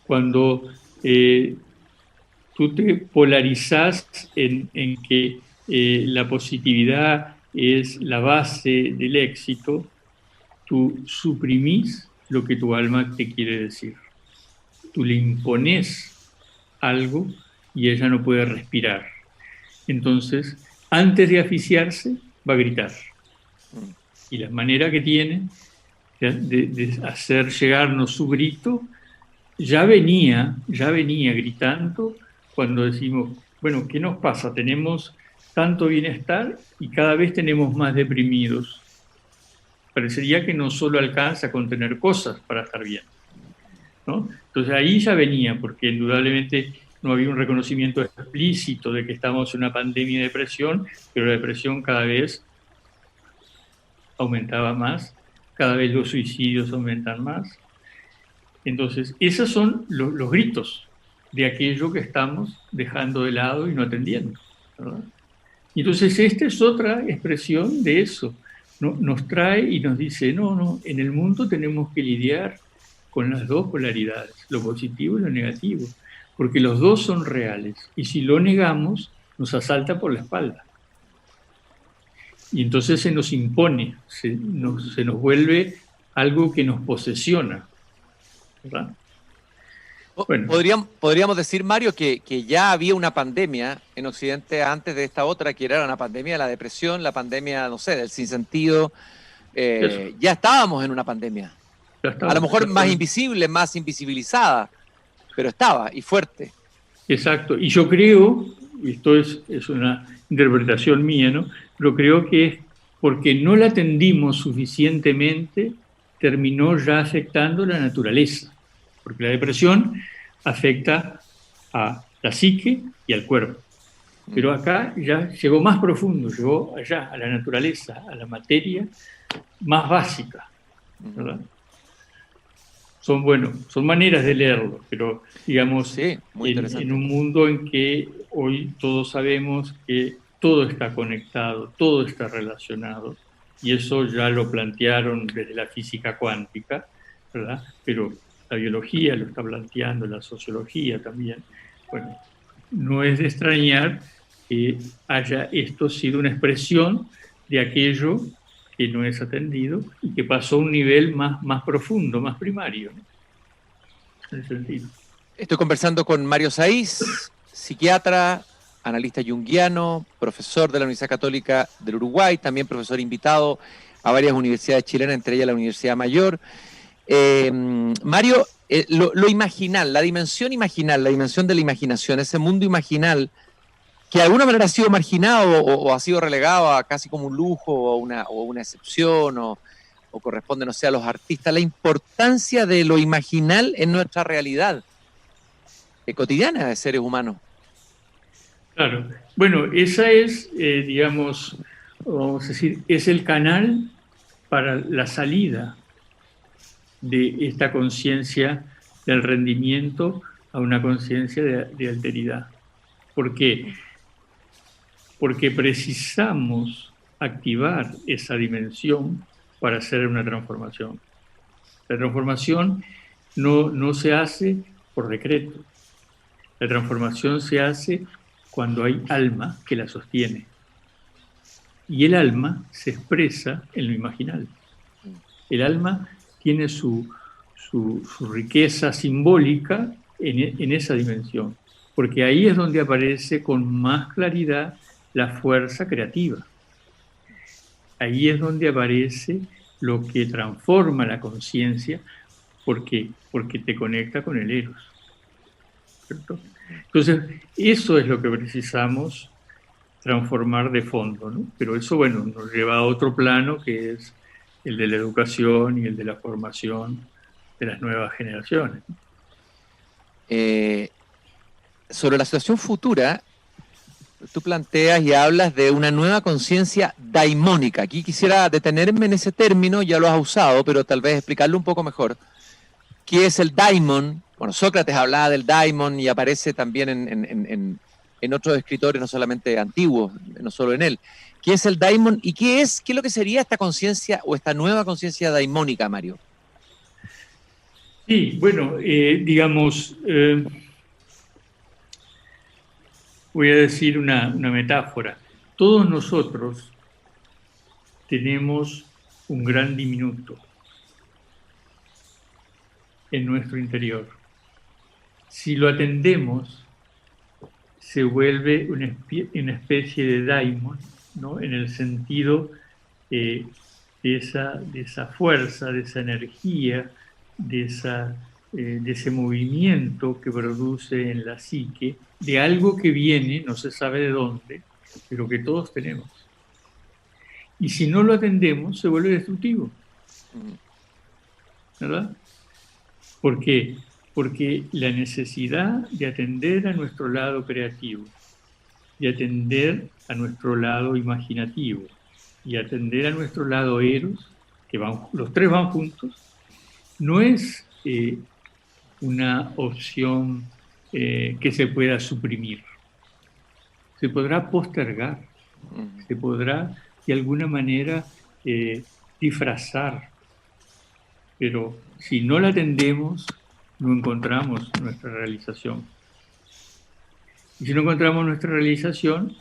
Cuando tú te polarizás en que la positividad es la base del éxito, tú suprimís lo que tu alma te quiere decir. Tú le impones algo y ella no puede respirar. Entonces, antes de asfixiarse, va a gritar. Y la manera que tiene de hacer llegarnos su grito ya venía gritando cuando decimos, bueno, ¿qué nos pasa? Tenemos tanto bienestar y cada vez tenemos más deprimidos. Parecería que no solo alcanza con tener cosas para estar bien, ¿no? Entonces ahí ya venía, porque indudablemente no había un reconocimiento explícito de que estamos en una pandemia de depresión, pero la depresión cada vez aumentaba más, cada vez los suicidios aumentan más, Entonces, esos son los gritos de aquello que estamos dejando de lado y no atendiendo, ¿verdad? Y entonces esta es otra expresión de eso. Nos trae y nos dice, no, en el mundo tenemos que lidiar con las dos polaridades, lo positivo y lo negativo, porque los dos son reales, y si lo negamos, nos asalta por la espalda. Y entonces se nos impone, se nos vuelve algo que nos posesiona, ¿verdad? Bueno, Podríamos decir, Mario, que ya había una pandemia en Occidente antes de esta otra, que era una pandemia de la depresión, la pandemia, no sé, del sinsentido. eso, Ya estábamos en una pandemia. ya A lo estamos, mejor más exactamente. invisible, más invisibilizada, pero estaba y fuerte. Exacto. Y yo creo, y esto es una interpretación mía, ¿no? Pero creo que es porque no la atendimos suficientemente, terminó ya afectando la naturaleza. Porque la depresión afecta a la psique y al cuerpo. Pero acá ya llegó más profundo, llegó allá, a la naturaleza, a la materia más básica, ¿verdad? Son maneras de leerlo, pero digamos, Sí, muy en interesante. un mundo en que hoy todos sabemos que todo está conectado, todo está relacionado, y eso ya lo plantearon desde la física cuántica, ¿verdad? Pero la biología lo está planteando, la sociología también. Bueno, no es de extrañar que haya esto sido una expresión de aquello que no es atendido y que pasó a un nivel más profundo, más primario, ¿no? En ese sentido. Estoy conversando con Mario Saiz, psiquiatra, analista junguiano, profesor de la Universidad Católica del Uruguay, también profesor invitado a varias universidades chilenas, entre ellas la Universidad Mayor. Mario, lo imaginal, la dimensión imaginal, la dimensión de la imaginación, ese mundo imaginal que de alguna manera ha sido marginado o ha sido relegado a casi como un lujo o una excepción o corresponde, no sé, a los artistas, la importancia de lo imaginal en nuestra realidad cotidiana de seres humanos. Claro. Bueno, esa es, digamos, vamos a decir, es el canal para la salida de esta conciencia del rendimiento a una conciencia de alteridad. ¿Por qué? Porque precisamos activar esa dimensión para hacer una transformación. La transformación no se hace por decreto. La transformación se hace cuando hay alma que la sostiene. Y el alma se expresa en lo imaginal. El alma tiene su riqueza simbólica en esa dimensión, porque ahí es donde aparece con más claridad la fuerza creativa. Ahí es donde aparece lo que transforma la conciencia, porque te conecta con el eros, ¿cierto? Entonces, eso es lo que precisamos transformar de fondo, ¿no? Pero eso, bueno, nos lleva a otro plano que es el de la educación y el de la formación de las nuevas generaciones. Sobre la situación futura, tú planteas y hablas de una nueva conciencia daimónica. Aquí quisiera detenerme en ese término, ya lo has usado, pero tal vez explicarlo un poco mejor. ¿Qué es el daimon? Bueno, Sócrates hablaba del daimon y aparece también en otros escritores, no solamente antiguos, no solo en él. ¿Qué es el daimon y qué es lo que sería esta conciencia o esta nueva conciencia daimónica, Mario? Sí, bueno, digamos, voy a decir una metáfora. Todos nosotros tenemos un gran diminuto en nuestro interior. Si lo atendemos, se vuelve una especie de daimon, ¿no? En el sentido de esa fuerza, de esa energía, de ese movimiento que produce en la psique, de algo que viene, no se sabe de dónde, pero que todos tenemos. Y si no lo atendemos, se vuelve destructivo, ¿verdad? ¿Por qué? Porque la necesidad de atender a nuestro lado creativo, de atender a nuestro lado imaginativo y atender a nuestro lado eros, que los tres van juntos, no es una opción que se pueda suprimir. Se podrá postergar, se podrá de alguna manera disfrazar, pero si no la atendemos, no encontramos nuestra realización. Y si no encontramos nuestra realización,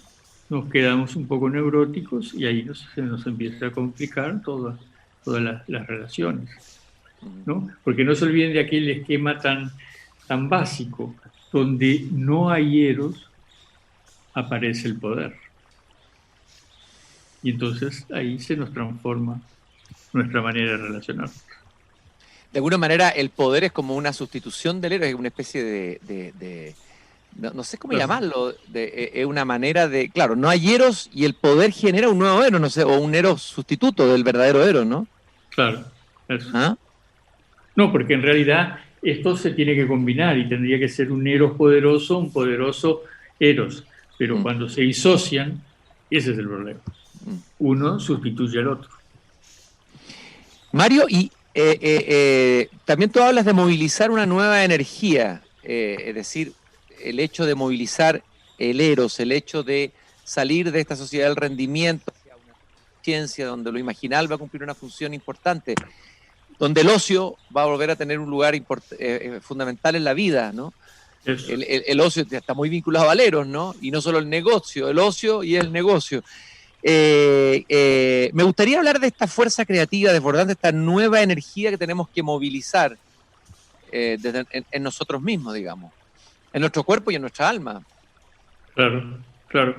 nos quedamos un poco neuróticos y ahí se nos empieza a complicar todas las relaciones, ¿no? Porque no se olviden de aquel esquema tan básico, donde no hay eros, aparece el poder. Y entonces ahí se nos transforma nuestra manera de relacionarnos. De alguna manera, el poder es como una sustitución del héroe, es una especie de no sé cómo llamarlo, es una manera de, claro, no hay eros y el poder genera un nuevo eros, no sé, o un eros sustituto del verdadero eros, ¿no? Claro, eso. ¿Ah? No, porque en realidad esto se tiene que combinar y tendría que ser un eros poderoso, un poderoso eros, pero cuando se disocian, ese es el problema. Uno sustituye al otro. Mario, y también tú hablas de movilizar una nueva energía, es decir, el hecho de movilizar el eros, el hecho de salir de esta sociedad del rendimiento hacia una ciencia donde lo imaginal va a cumplir una función importante, donde el ocio va a volver a tener un lugar fundamental en la vida, ¿no? El ocio está muy vinculado al eros, ¿no? Y no solo el negocio, el ocio y el negocio. Me gustaría hablar de esta fuerza creativa, desbordante, esta nueva energía que tenemos que movilizar en nosotros mismos, digamos, en nuestro cuerpo y en nuestra alma. Claro, claro.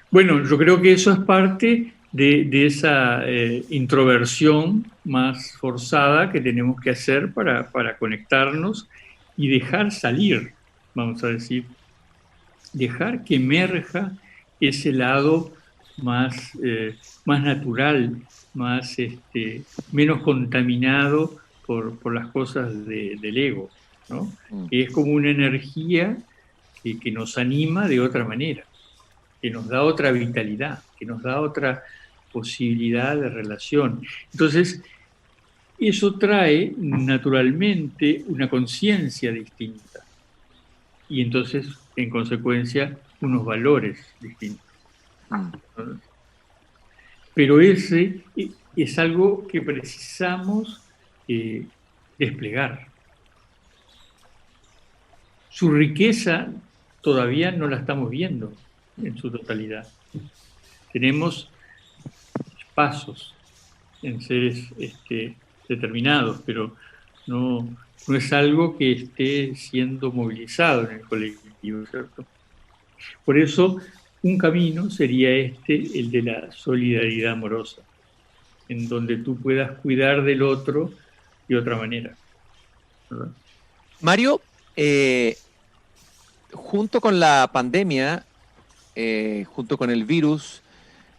Bueno, yo creo que eso es parte de esa introversión más forzada que tenemos que hacer para conectarnos y dejar salir, vamos a decir, dejar que emerja ese lado más natural, menos contaminado por las cosas del ego, ¿no? Que es como una energía que nos anima de otra manera, que nos da otra vitalidad, que nos da otra posibilidad de relación. Entonces, eso trae naturalmente una conciencia distinta y entonces, en consecuencia, unos valores distintos. Pero ese es algo que precisamos desplegar. Su riqueza todavía no la estamos viendo en su totalidad. Tenemos pasos en seres determinados, pero no es algo que esté siendo movilizado en el colectivo, ¿cierto? Por eso, un camino sería el de la solidaridad amorosa, en donde tú puedas cuidar del otro de otra manera, ¿verdad? Mario, junto con la pandemia, junto con el virus,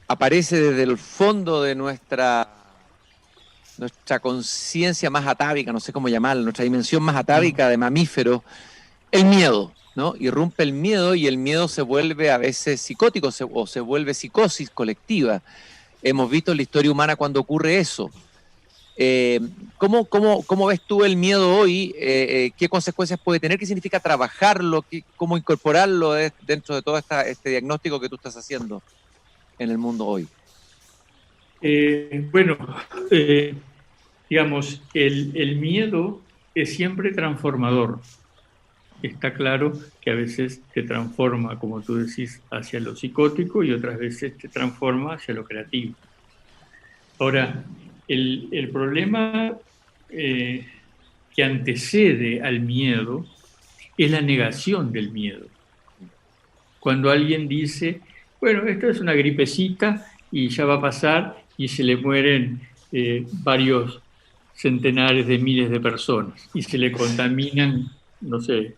aparece desde el fondo de nuestra conciencia más atávica, no sé cómo llamarla, nuestra dimensión más atávica de mamífero, el miedo, ¿no? Irrumpe el miedo y el miedo se vuelve a veces psicótico o se vuelve psicosis colectiva. Hemos visto en la historia humana cuando ocurre eso. ¿Cómo ves tú el miedo hoy? ¿Qué consecuencias puede tener? ¿Qué significa trabajarlo? ¿Cómo incorporarlo dentro de todo este diagnóstico que tú estás haciendo en el mundo hoy? Digamos, el miedo es siempre transformador. Está claro que a veces te transforma, como tú decís, hacia lo psicótico y otras veces te transforma hacia lo creativo. Ahora, el problema que antecede al miedo es la negación del miedo. Cuando alguien dice, bueno, esto es una gripecita y ya va a pasar y se le mueren varios centenares de miles de personas y se le contaminan, no sé,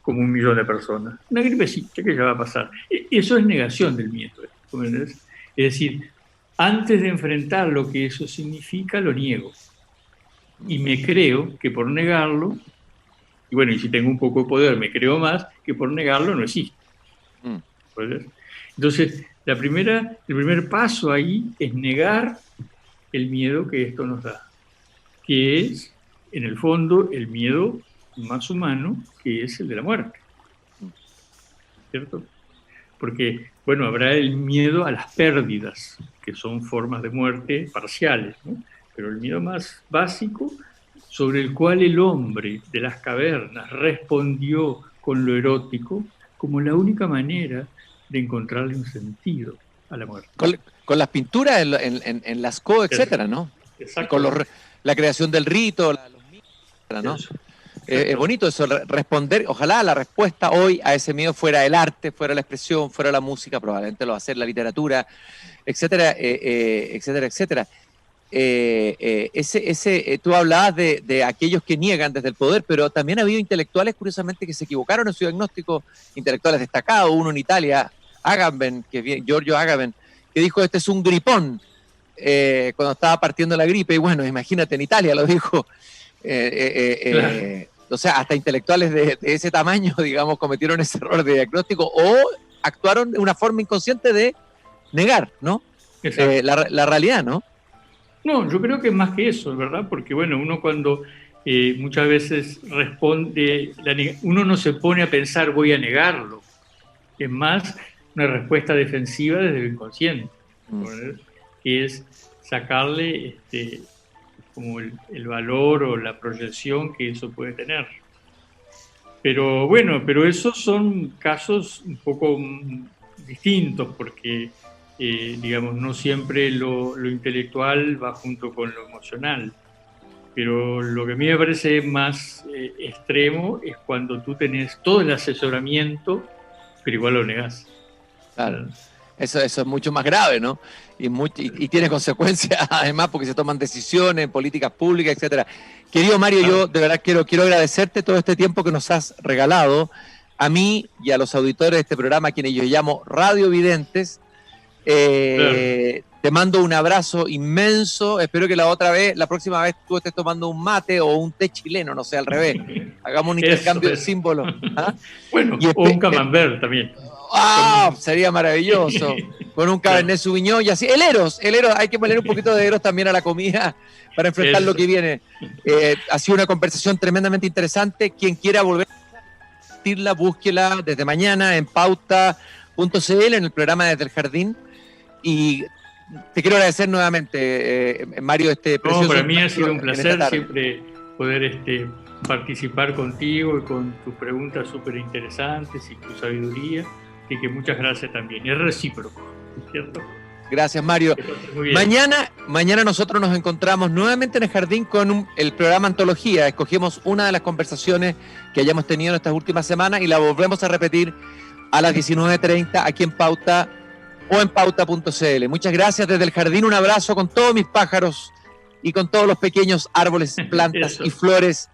como 1 millón de personas. Una gripecita que ya va a pasar. Eso es negación del miedo. Es decir, antes de enfrentar lo que eso significa, lo niego. Y me creo que por negarlo, y bueno, y si tengo un poco de poder, me creo más, que por negarlo no existe. Entonces, el primer paso ahí es negar el miedo que esto nos da, que es, en el fondo, el miedo más humano, que es el de la muerte, ¿cierto? Porque, bueno, habrá el miedo a las pérdidas, que son formas de muerte parciales, ¿no? Pero el miedo más básico, sobre el cual el hombre de las cavernas respondió con lo erótico, como la única manera de encontrarle un sentido a la muerte. Con las pinturas en Lascaux, etcétera, ¿no? Exacto. Con la creación del rito, los mitos, etcétera, ¿no? Es bonito eso, responder, ojalá la respuesta hoy a ese miedo fuera el arte, fuera la expresión, fuera la música, probablemente lo va a ser la literatura, etcétera, etcétera, etcétera. Tú hablabas de aquellos que niegan desde el poder, pero también ha habido intelectuales, curiosamente, que se equivocaron en su diagnóstico, intelectuales destacados, uno en Italia, Agamben, Giorgio Agamben, que dijo, este es un gripón, cuando estaba partiendo la gripe, y bueno, imagínate, en Italia lo dijo. Claro. O sea, hasta intelectuales de ese tamaño, digamos, cometieron ese error de diagnóstico o actuaron de una forma inconsciente de negar, ¿no? La realidad, ¿no? No, yo creo que más que eso, ¿verdad? Porque, bueno, uno cuando muchas veces responde, uno no se pone a pensar voy a negarlo. Es más una respuesta defensiva desde el inconsciente, que es sacarle como el valor o la proyección que eso puede tener. Pero bueno, esos son casos un poco distintos porque, digamos, no siempre lo intelectual va junto con lo emocional. Pero lo que a mí me parece más extremo es cuando tú tenés todo el asesoramiento, pero igual lo negás. Claro. Eso es mucho más grave, ¿no? Y tiene consecuencias, además, porque se toman decisiones, políticas públicas, etcétera. Querido Mario, yo de verdad quiero agradecerte todo este tiempo que nos has regalado a mí y a los auditores de este programa, a quienes yo llamo radiovidentes. Te mando un abrazo inmenso. Espero que la próxima vez tú estés tomando un mate o un té chileno, no sé, al revés. Hagamos un intercambio de símbolos. ¿Ah? Bueno, o un camembert también. ¡Ah! Sería maravilloso. Con un Cabernet Sauvignon y así. El Eros, hay que poner un poquito de Eros también a la comida para enfrentar lo que viene. Ha sido una conversación tremendamente interesante. Quien quiera volver a compartirla, búsquela desde mañana en pauta.cl, en el programa Desde el Jardín. Y te quiero agradecer nuevamente, Mario, precioso. No, para mí ha sido un placer siempre poder participar contigo y con tus preguntas súper interesantes y tu sabiduría. Así que muchas gracias también. Es recíproco, ¿cierto? Gracias, Mario. Mañana nosotros nos encontramos nuevamente en el Jardín con el programa Antología. Escogemos una de las conversaciones que hayamos tenido en estas últimas semanas y la volvemos a repetir a las 19:30 aquí en Pauta o en pauta.cl. Muchas gracias desde el Jardín. Un abrazo con todos mis pájaros y con todos los pequeños árboles, plantas y flores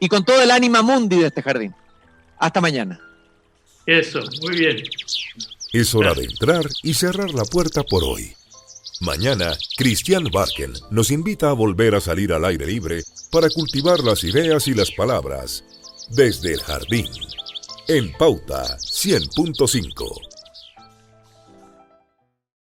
y con todo el ánima mundi de este jardín. Hasta mañana. Eso, muy bien. Es hora de entrar y cerrar la puerta por hoy. Mañana, Christian Barken nos invita a volver a salir al aire libre para cultivar las ideas y las palabras desde el jardín. En Pauta 100.5.